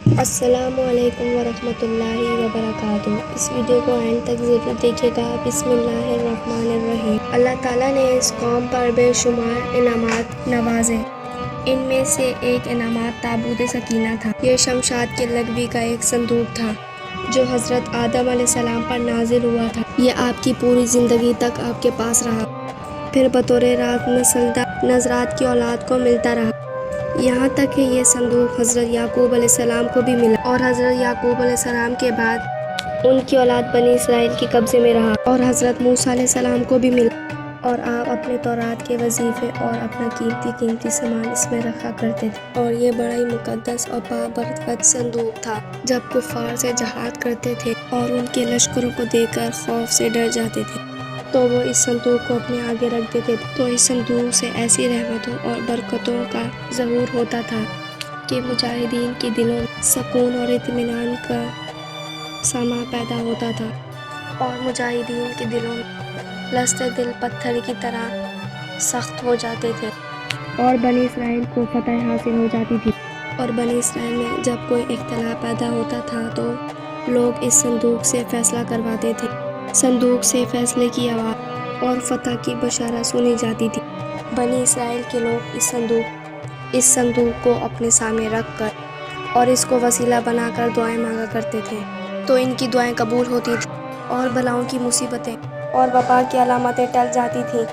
السلام علیکم ورحمۃ اللہ وبرکاتہ۔ اس ویڈیو کو اینڈ تک ضرور دیکھیے گا۔ بسم اللہ الرحمن الرحیم۔ اللہ تعالیٰ نے اس قوم پر بے شمار انعامات نوازے۔ ان میں سے ایک انعامات تابوت سکینہ تھا۔ یہ شمشاد کے لقبی کا ایک صندوق تھا جو حضرت آدم علیہ السلام پر نازل ہوا تھا۔ یہ آپ کی پوری زندگی تک آپ کے پاس رہا، پھر بطور رات نسل در نسل کی اولاد کو ملتا رہا، یہاں تک کہ یہ صندوق حضرت یعقوب علیہ السلام کو بھی ملا، اور حضرت یعقوب علیہ السلام کے بعد ان کی اولاد بنی اسرائیل کے قبضے میں رہا، اور حضرت موسیٰ علیہ السلام کو بھی ملا، اور آپ اپنے تورات کے وظیفے اور اپنا قیمتی سامان اس میں رکھا کرتے تھے۔ اور یہ بڑا ہی مقدس اور بابرکت صندوق تھا۔ جب کفار سے جہاد کرتے تھے اور ان کے لشکروں کو دیکھ کر خوف سے ڈر جاتے تھے تو وہ اس صندوق کو اپنے آگے رکھ دیتے تھے، تو اس صندوق سے ایسی رحمتوں اور برکتوں کا ظہور ہوتا تھا کہ مجاہدین کے دلوں میں سکون اور اطمینان کا سما پیدا ہوتا تھا، اور مجاہدین کے دلوں میں لشتے دل پتھر کی طرح سخت ہو جاتے تھے، اور بنی اسرائیل کو فتح حاصل ہو جاتی تھی۔ اور بنی اسرائیل میں جب کوئی اختلاف پیدا ہوتا تھا تو لوگ اس صندوق سے فیصلہ کرواتے تھے۔ صندوق سے فیصلے کی آواز اور فتح کی بشارت سنی جاتی تھی۔ بنی اسرائیل کے لوگ اس صندوق کو اپنے سامنے رکھ کر اور اس کو وسیلہ بنا کر دعائیں مانگا کرتے تھے، تو ان کی دعائیں قبول ہوتی تھیں اور بلاؤں کی مصیبتیں اور وبا کی علامتیں ٹل جاتی تھیں۔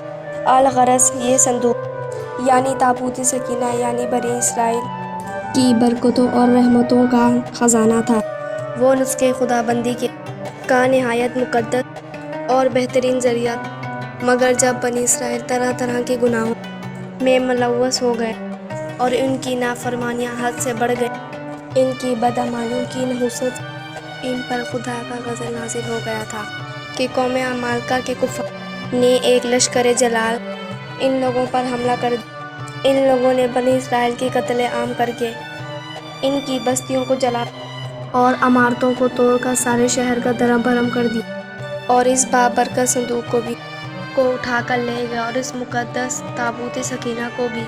الغرض یہ صندوق یعنی تابوت سکینہ یعنی بنی اسرائیل کی برکتوں اور رحمتوں کا خزانہ تھا۔ وہ نسخے خدا بندی کا نہایت مقدس اور بہترین ذریعہ تھا، مگر جب بنی اسرائیل طرح طرح کے گناہوں میں ملوث ہو گئے اور ان کی نافرمانیاں حد سے بڑھ گئیں، ان کی بدعملیوں کی نحوست ان پر خدا کا غضب نازل ہو گیا تھا کہ قوم عمالقہ کے کفار نے ایک لشکر جلال ان لوگوں پر حملہ کر دیا۔ ان لوگوں نے بنی اسرائیل کی قتل عام کر کے ان کی بستیوں کو جلا اور عمارتوں کو توڑ کر سارے شہر کا درہم بھرم کر دیا، اور اس بابرکت صندوق کو اٹھا کر لے گئے، اور اس مقدس تابوت سکینہ کو بھی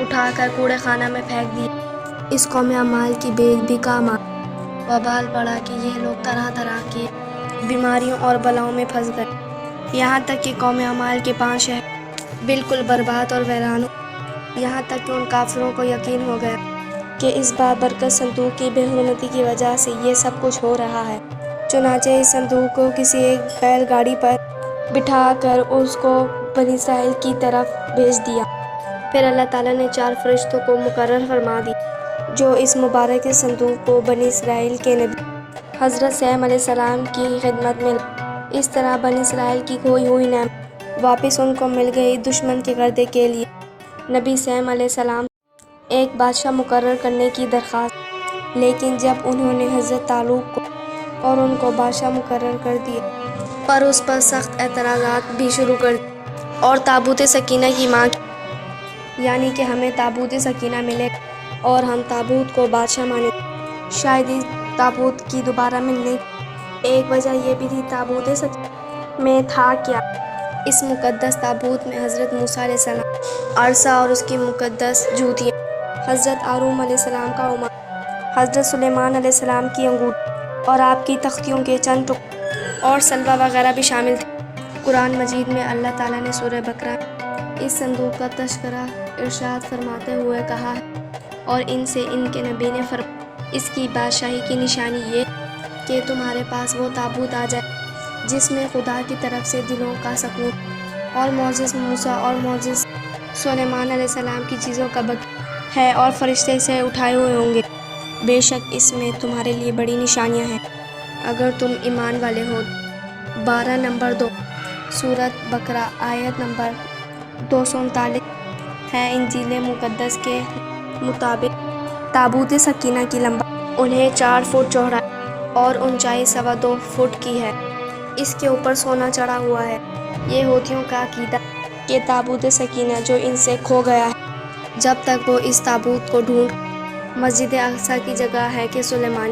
اٹھا کر کوڑے خانہ میں پھینک دیا۔ اس قوم عمال کی بے ادبی کا وبال پڑا کہ یہ لوگ طرح طرح کی بیماریوں اور بلاؤں میں پھنس گئے، یہاں تک کہ قوم عمال کے 5 شہر بالکل برباد اور ویران ہو، یہاں تک کہ ان کافروں کو یقین ہو گیا کہ اس بابرکت صندوق کی بے حرمتی کی وجہ سے یہ سب کچھ ہو رہا ہے۔ چنانچہ اس صندوق کو کسی ایک بیل گاڑی پر بٹھا کر اس کو بنی اسرائیل کی طرف بھیج دیا۔ پھر اللہ تعالیٰ نے 4 فرشتوں کو مقرر فرما دیا جو اس مبارک صندوق کو بنی اسرائیل کے نبی حضرت صالح علیہ السلام کی خدمت میں لائے۔ اس طرح بنی اسرائیل کی کھوئی ہوئی نعمت واپس ان کو مل گئی۔ دشمن کے گردے کے لیے نبی صالح علیہ السلام ایک بادشاہ مقرر کرنے کی درخواست، لیکن جب انہوں نے حضرت طالوت کو اور ان کو بادشاہ مقرر کر دیا پر اس پر سخت اعتراضات بھی شروع کر دیے اور تابوت سکینہ کی مانگ کی، یعنی کہ ہمیں تابوت سکینہ ملے اور ہم تابوت کو بادشاہ مانیں۔ شاید اس تابوت کی دوبارہ ملنے کی ایک وجہ یہ بھی تھی تابوت سکینہ میں تھا کیا۔ اس مقدس تابوت میں حضرت موسیٰ علیہ السلام عرصہ اور اس کی مقدس جوتیاں، حضرت ہارون علیہ السلام کا رومال، حضرت سلیمان علیہ السلام کی انگوٹھی اور آپ کی تختیوں کے چند ٹکڑے اور سلوہ وغیرہ بھی شامل تھے۔ قرآن مجید میں اللہ تعالیٰ نے سورہ بقرہ میں اس صندوق کا تذکرہ ارشاد فرماتے ہوئے کہا ہے، اور ان سے ان کے نبی نے فرمایا، اس کی بادشاہی کی نشانی یہ کہ تمہارے پاس وہ تابوت آ جائے جس میں خدا کی طرف سے دلوں کا سکون اور معجز موسیٰ اور معجز سلیمان علیہ السلام کی چیزوں کا بقیہ ہے، اور فرشتے اسے اٹھائے ہوئے ہوں گے۔ بے شک اس میں تمہارے لیے بڑی نشانیاں ہیں اگر تم ایمان والے ہو۔ 12 نمبر 2 سورۃ بقرہ آیت نمبر 239 ہے۔ انجیل مقدس کے مطابق تابوت سکینہ کی لمبائی انہیں 4 فٹ چوڑائی اور اونچائی 2.25 فٹ کی ہے۔ اس کے اوپر سونا چڑھا ہوا ہے۔ یہ یہودیوں کا عقیدہ کہ تابوت سکینہ جو ان سے کھو گیا ہے، جب تک وہ اس تابوت کو ڈھونڈ مسجد اقصیٰ کی جگہ ہے کہ سلیمان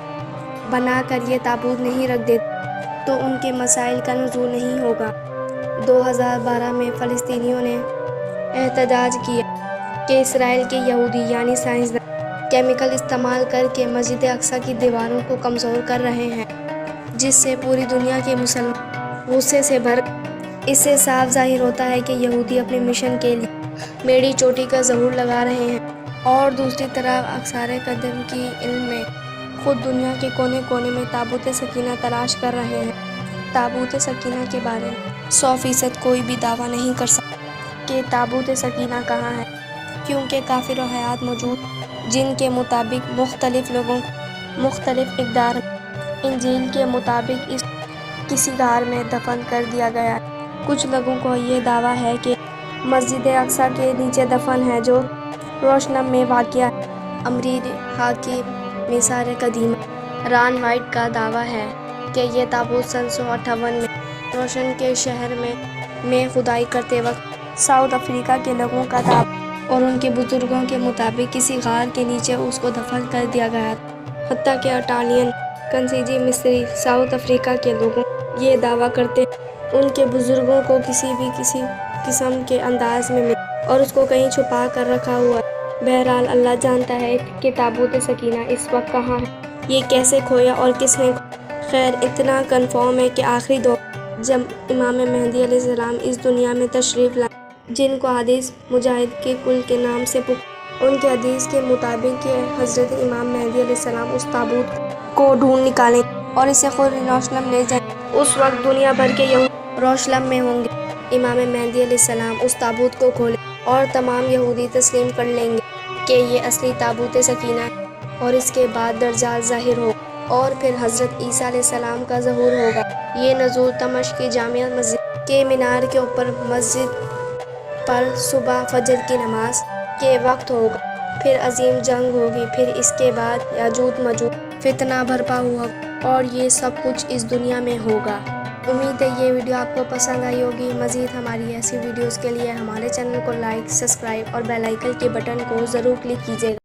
بنا کر یہ تابوت نہیں رکھ دیتے تو ان کے مسائل کا نزول نہیں ہوگا۔ 2012 میں فلسطینیوں نے احتجاج کیا کہ اسرائیل کے یہودی یعنی سائنسدان کیمیکل استعمال کر کے مسجد اقصی کی دیواروں کو کمزور کر رہے ہیں، جس سے پوری دنیا کے مسلمان غصے سے بھر اس سے صاف ظاہر ہوتا ہے کہ یہودی اپنے مشن کے لیے میڑی چوٹی کا ظہور لگا رہے ہیں، اور دوسری طرف آثار قدم کی علم میں خود دنیا کے کونے کونے میں تابوت سکینہ تلاش کر رہے ہیں۔ تابوت سکینہ کے بارے میں 100% کوئی بھی دعویٰ نہیں کر سکتا کہ تابوت سکینہ کہاں ہے، کیونکہ کافی روایات موجود جن کے مطابق مختلف لوگوں کو مختلف اقدار انجیل کے مطابق اس کسی غار میں دفن کر دیا گیا ہے۔ کچھ لوگوں کو یہ دعویٰ ہے کہ مسجد اقصی کے نیچے دفن ہے، جو یروشلم میں واقع ہے۔ امیر حاکم مصر قدیمہ ران وائٹ کا دعویٰ ہے کہ یہ تابوت سن 158 میں یروشلم کے شہر میں کھدائی کرتے وقت ساؤتھ افریقہ کے لوگوں کا دعویٰ اور ان کے بزرگوں کے مطابق کسی غار کے نیچے اس کو دفن کر دیا گیا تھا۔ حتیٰ کہ اٹالین کنسیجی مصری ساؤتھ افریقہ کے لوگوں یہ دعویٰ کرتے ہیں ان کے بزرگوں کو کسی قسم کے انداز میں ملا اور اس کو کہیں چھپا کر رکھا ہوا ہے۔ بہرحال اللہ جانتا ہے کہ تابوت سکینہ اس وقت کہاں ہے، یہ کیسے کھویا اور کس نے کھویا۔ خیر اتنا کنفرم ہے کہ آخری دور جب امام مہدی علیہ السلام اس دنیا میں تشریف لائیں، جن کو حدیث مجاہد کے کل کے نام سے ان کے حدیث کے مطابق کہ حضرت امام مہدی علیہ السلام اس تابوت کو ڈھونڈ نکالیں اور اسے خود یروشلم لے جائیں، اس وقت دنیا بھر کے یہودی یروشلم میں ہوں گے۔ امام مہدی علیہ السلام اس تابوت کو کھولیں اور تمام یہودی تسلیم کر لیں گے کہ یہ اصلی تابوت سکینہ ہے، اور اس کے بعد دجال ظاہر ہوگا اور پھر حضرت عیسیٰ علیہ السلام کا ظہور ہوگا۔ یہ نزول دمشق کی جامع مسجد کے مینار کے اوپر مسجد پر صبح فجر کی نماز کے وقت ہوگا، پھر عظیم جنگ ہوگی، پھر اس کے بعد یاجوج ماجوج فتنہ برپا ہوا اور یہ سب کچھ اس دنیا میں ہوگا۔ امید ہے یہ ویڈیو آپ کو پسند آئی ہوگی۔ مزید ہماری ایسی ویڈیوز کے لیے ہمارے چینل کو لائک، سبسکرائب اور بیل آئیکن کے بٹن کو ضرور کلک کیجیے گا۔